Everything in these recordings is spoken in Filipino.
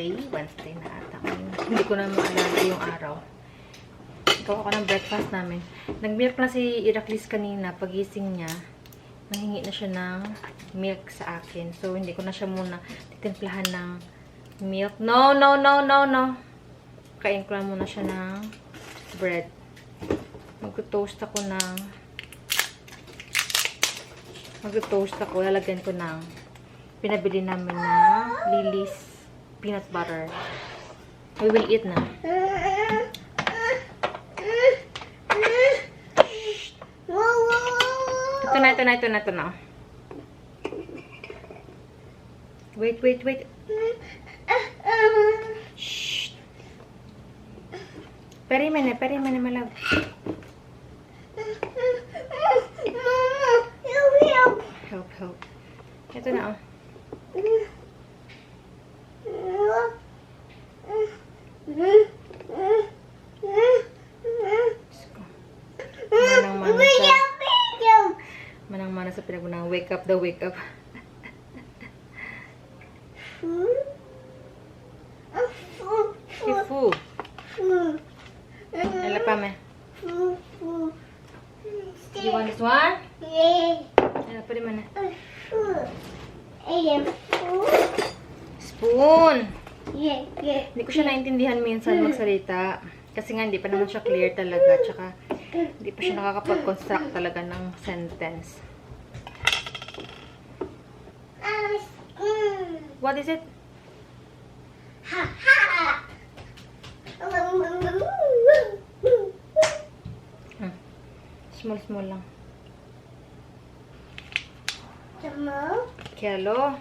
Wednesday. Wednesday na ata. Hindi ko na maalala yung araw. Ikaw ako ng breakfast namin. Nag-milk na si Iraklis kanina. Pagising niya, nahingi na siya ng milk sa akin. So, hindi ko na siya muna titimplahan ng milk. No, no, no, no, no. Kain ko na muna siya ng bread. Mag-toast ako ng lalagyan ko ng pinabili namin na Lily's peanut butter. We will eat na. Ito na. Wait. Shh. Peri mana, malab. Help. Ito na, oh. Manang-mana sa pinagunang wake up. Ifu. Ela pa me. You want this one? Ela pa rin mana. Spoon. Hindi ko siya naintindihan minsan magsalita. Kasi nga hindi pa naman siya clear talaga. Tsaka hindi pa siya nakakapag-construct talaga ng sentence. What is it? Small lang. Kialo.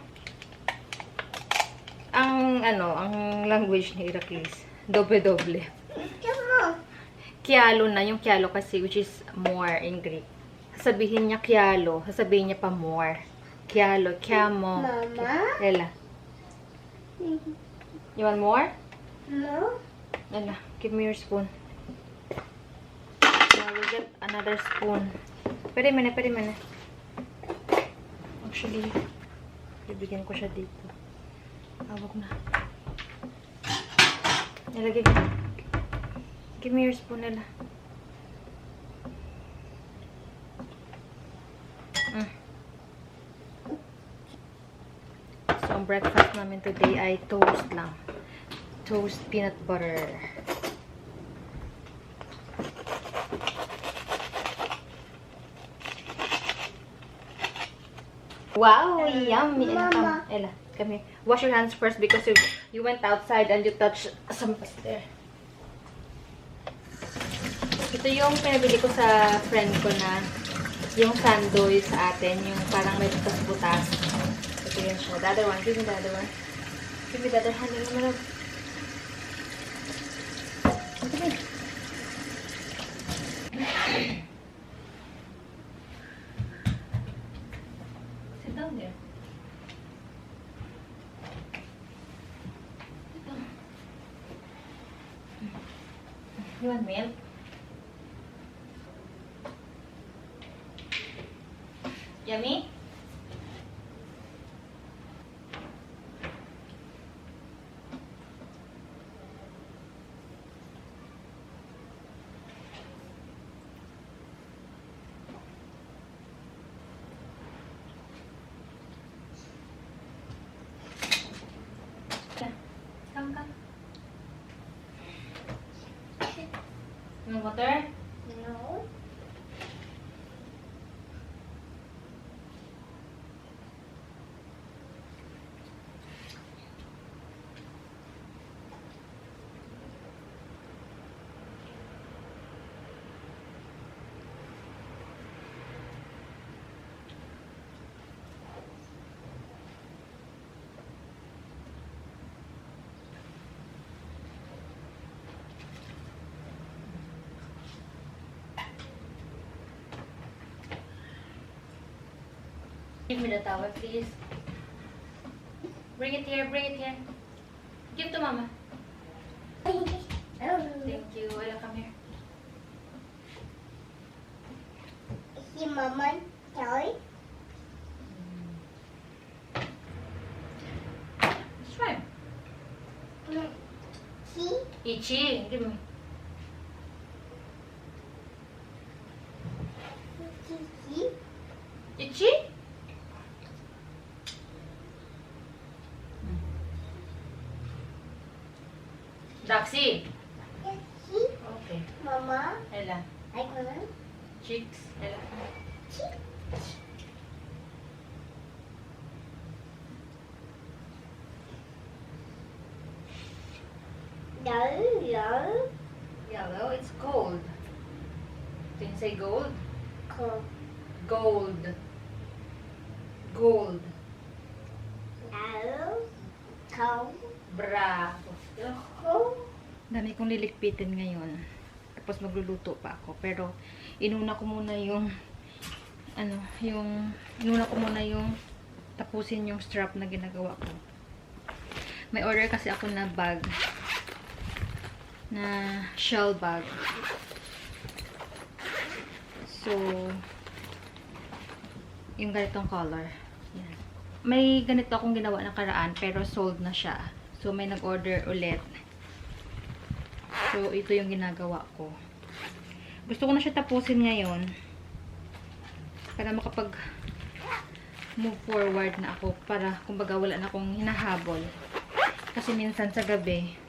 Ang language ni Iraklis. Doble. Kialo na. Yung kialo kasi, which is more in Greek. Sasabihin niya kialo. Sasabihin niya pa more. Kialo, kiamo. Mama? Ella. You want more? No. Ella, give me your spoon. Now we'll get another spoon. Pwede mo na. Actually, bibigyan ko siya dito. Wag na. Ella, give me your spoon, Ella. So, ang breakfast namin today ay toast lang. Toast peanut butter. Wow, yummy. Ella, come here. Wash your hands first because you went outside and you touched some there. Ito yung pinabili ko sa friend ko na yung sandwich sa atin, yung parang may butas-butas. Ito yun siya. The other one. Give me the other one. Give me the other hand. Sit down there. You want milk? Yummy? Come. You want water? No. Give me the towel, please. Bring it here. Give to Mama. Thank you. Ella, come here. Si Mama toy? Let's try. Ichi. Give me. Kiki. Ichi? Daxi. Kiki. Okay. Mama. Ella. I want. Cheeks. Ella. Yellow. Yellow. It's gold. Can you say gold? Cool. Gold. Gold. Yellow. Cold. Bravo. Cool. Dami kong lilikpitin ngayon. Tapos magluluto pa ako. Pero, inuna ko muna yung tapusin yung strap na ginagawa ko. May order kasi ako na bag. Na shell bag. So, yung ganitong color. Yan. May ganito akong ginawa na karaan, pero sold na siya. So, may nag-order ulit. So, ito yung ginagawa ko. Gusto ko na siya tapusin ngayon. Para makapag move forward na ako. Para, kumbaga, wala na akong hinahabol. Kasi minsan sa gabi,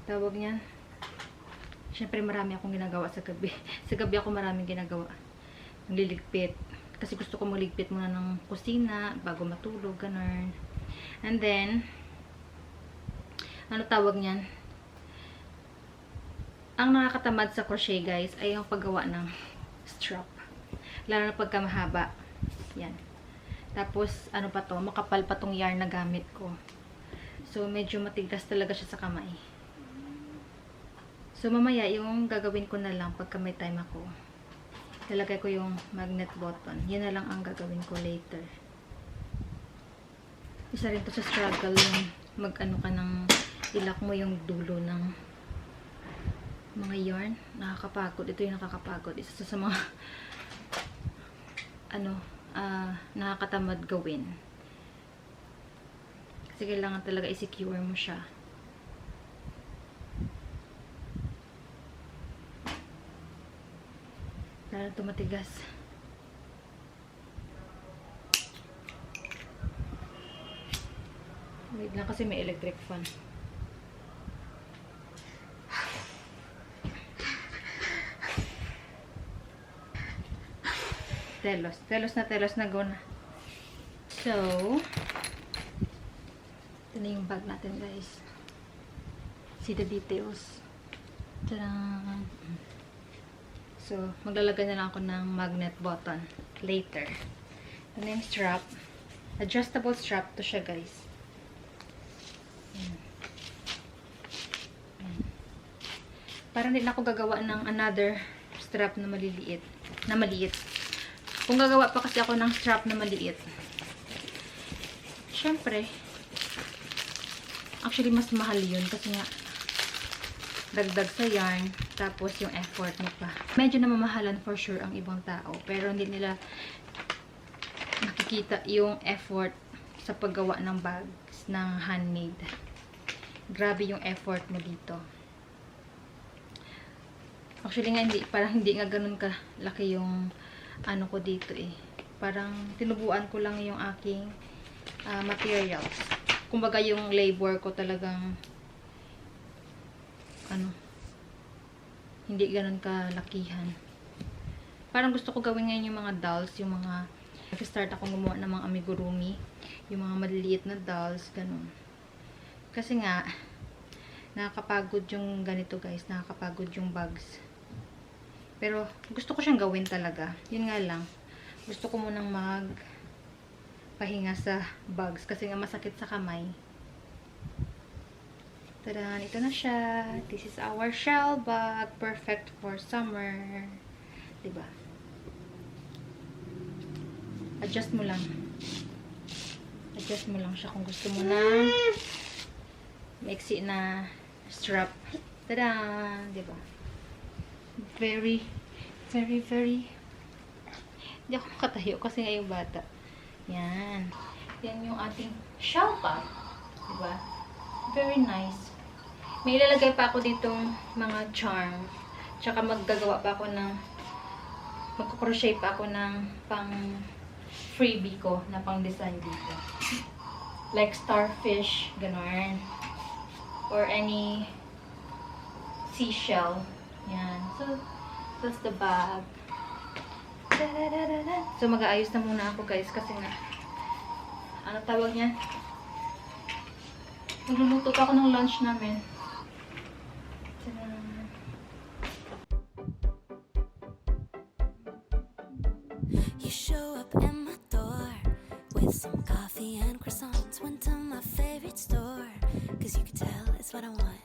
tawag niyan, syempre marami akong ginagawa sa gabi. Sa gabi ako maraming ginagawa. Nagliligpit. Kasi gusto ko magligpit muna ng kusina bago matulog, ganun. And then, ano tawag niyan? Ang nakakatamad sa crochet, guys, ay yung paggawa ng strap. Lalo na pagka mahaba. Yan. Tapos, ano pa to? Makapal pa tong yarn na gamit ko. So, medyo matigas talaga siya sa kamay. So, mamaya, yung gagawin ko na lang pagka may time ako. Lalagay ko yung magnet button. Yan na lang ang gagawin ko later. Isa rin to sa struggle yung mag-ano ka ng ilak mo yung dulo ng mga yarn. Nakakapagod. Ito yung nakakapagod. Isa sa mga nakakatamad gawin. Kasi kailangan talaga i-secure mo siya. Lalo ito matigas. Wait lang kasi may electric fan. Telos. Telos na go na. So, ito na yung bag natin, guys. See the details. Tadaan! So, maglalagay na lang ako ng magnet button later. Ito na yung strap. Adjustable strap to siya, guys. Ayan. Ayan. Parang hindi na ako gagawa ng another strap na maliliit. Na maliit. Kung gagawa pa kasi ako ng strap na maliit, syempre, actually mas mahal yun kasi nga dagdag sa yarn, tapos yung effort mo pa. Medyo namamahalan for sure ang ibang tao, pero hindi nila nakikita yung effort sa paggawa ng bags ng handmade. Grabe yung effort mo dito. Actually nga, parang hindi nga ganun ka laki yung ano ko dito eh. Parang tinubuan ko lang yung aking materials. Kumbaga yung labor ko talagang hindi ganun kalakihan. Parang gusto ko gawin ngayon yung mga dolls, yung mga nag-start akong gumawa ng mga amigurumi, yung mga maliliit na dolls, ganun. Kasi nga nakakapagod yung ganito, guys, nakakapagod yung bags. Pero, gusto ko siyang gawin talaga. Yun nga lang. Gusto ko munang magpahinga sa bags. Kasi nga masakit sa kamay. Tadaan! Ito na siya. This is our shell bag. Perfect for summer. Diba? Adjust mo lang. Adjust mo lang siya kung gusto mo na maiksi na strap. Tadaan! Diba? Very hindi ako makatayo kasi nga yung bata. Yan. Yan yung ating shell bag. Diba? Very nice. May ilalagay pa ako ditong mga charm. Tsaka maggagawa pa ako ng magko-crochet pa ako ng pang freebie ko na pang design dito. Like starfish, ganon. Or any seashell. Yan. So, that's the bag. So, mag-aayos na muna ako guys kasi nga ano tawag niya? Magluluto pa ako ng lunch namin. Tadaan. You show up at my door with some coffee and croissants. Went to my favorite store, cause you could tell it's what I want.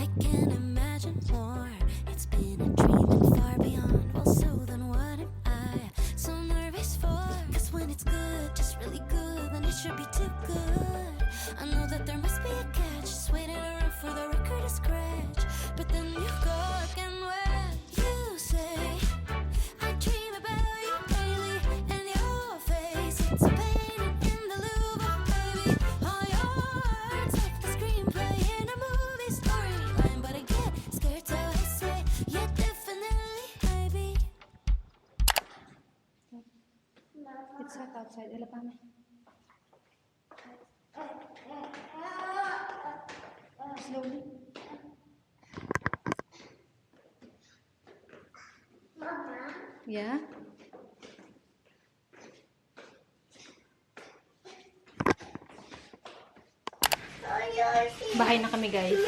I can't imagine more. It's been a dream and far beyond. Well, so then what am I so nervous for? Cause when it's good, just really good, then it should be too good. I know that there must be a catch, just waiting around for the record to scratch. But then you go again when you say I dream about you daily, and your face, it's a painting in the Louvre, baby. All your words like the screenplay in a movie storyline, but I get scared to say, yeah, definitely, baby. It's hot outside. Ila pa may. Slowly. Mama, Yeah? Bahay na kami guys.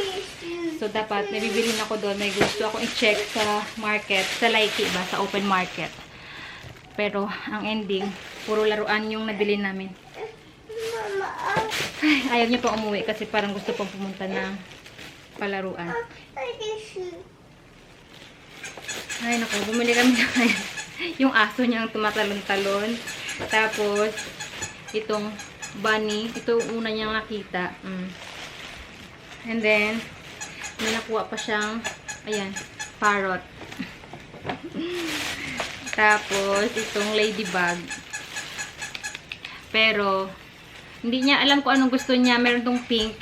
So dapat nabibilhin ako doon. May gusto akong i-check sa market. Sa Laiki ba? Sa open market. Pero ang ending, puro laruan yung nabili namin. Mama, Ay, ayaw niya pa umuwi kasi parang gusto pang pumunta ng palaruan. I can see. Ay, naku, bumili kami ng yung aso niyang tumatalon-talon. Tapos, itong bunny. Ito una niyang nakita. And then, may nakuha pa siyang, ayan, parrot. Tapos, itong ladybug. Pero, hindi niya alam kung anong gusto niya. Meron tong pink.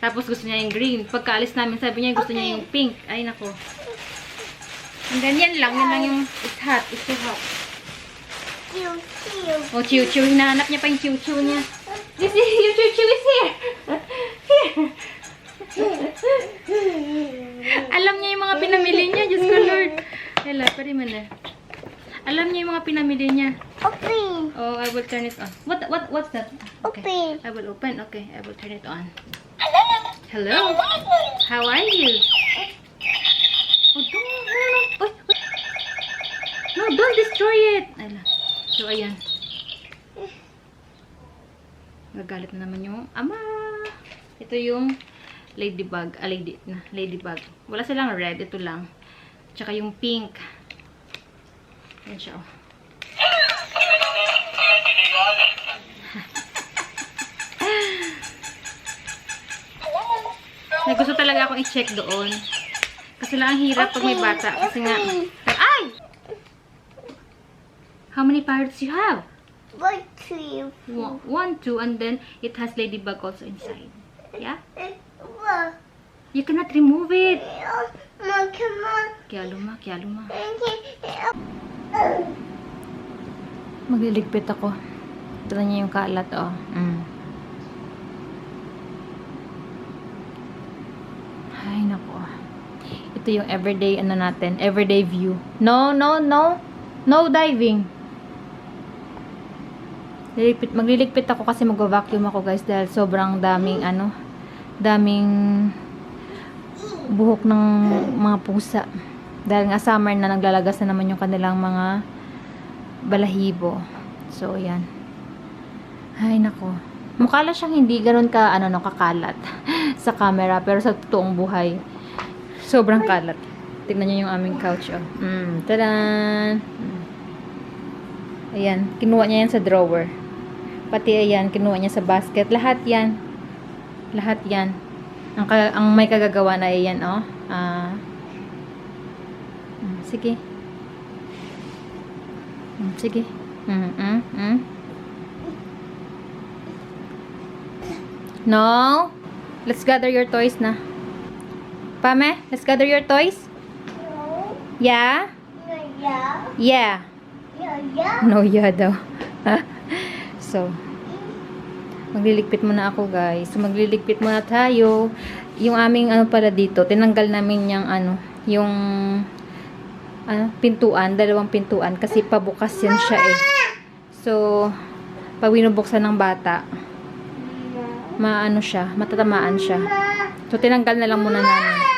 Tapos, gusto niya yung green. Pagkaalis namin, sabi niya gusto niya yung pink. Ay, naku. And then, yan lang yung, it's hot. It's so hot. Chill, chill. Oh, chiu-chiu. Hinahanap niya pa yung chiu-chiu niya. This is, yung chiu-chiu is here. Here. Alam niya yung mga pinamili niya. Diyos ko, Lord. Hala, pari man na. Alam niya yung mga pinamili niya. Open. Oh, I will turn it on. What's that? Okay. Open. I will open. Okay, I will turn it on. Hello. How are you? Oh, don't. No, don't destroy it. Ala. So, ayan. Nagalit na naman yung ama. Ito yung ladybug. Ladybug. Wala silang red. Ito lang. Tsaka yung pink. Ayan siya, oh. May gusto talaga akong i-check doon. Kasi lang ang hirap pag may bata. Kasi nga, ay! How many parrots you have? 1, 2, 1, 2, and then it has ladybug also inside. Yeah? 1. You cannot remove it. Mom, come on. Kaya luma. Okay. Magliligpit ako. Ito na niya yung kalat, oh. Ay, naku. Ito yung everyday, ano natin, everyday view. No diving. Magliligpit ako kasi mag-vacuum ako, guys, dahil sobrang daming, daming buhok ng mga pusa. Dahil nga summer na, naglalagas na naman yung kanilang mga balahibo. So, yan. Ay, nako. Mukha lang siyang hindi ganun ka, kakalat sa camera. Pero sa totoong buhay, sobrang kalat. Tignan niyo yung aming couch, oh. Tadan! Ayan. Kinuha niya yan sa drawer. Pati ayan, kinuha niya sa basket. Lahat yan. Lahat yan. Ang may kagagawa na ayan, oh. Sige. Sige. No. Let's gather your toys na. Pame, let's gather your toys. No. Yeah? No, yeah. Yeah. No, yeah. No, yeah daw. So, magliligpit muna ako, guys. So, magliligpit muna tayo. Yung aming ano pala dito, tinanggal namin yung ano, yung pintuan, dalawang pintuan kasi pabukas yan siya eh. So, pag binubuksan ng bata, maano siya, matatamaan siya. So, tinanggal na lang muna namin.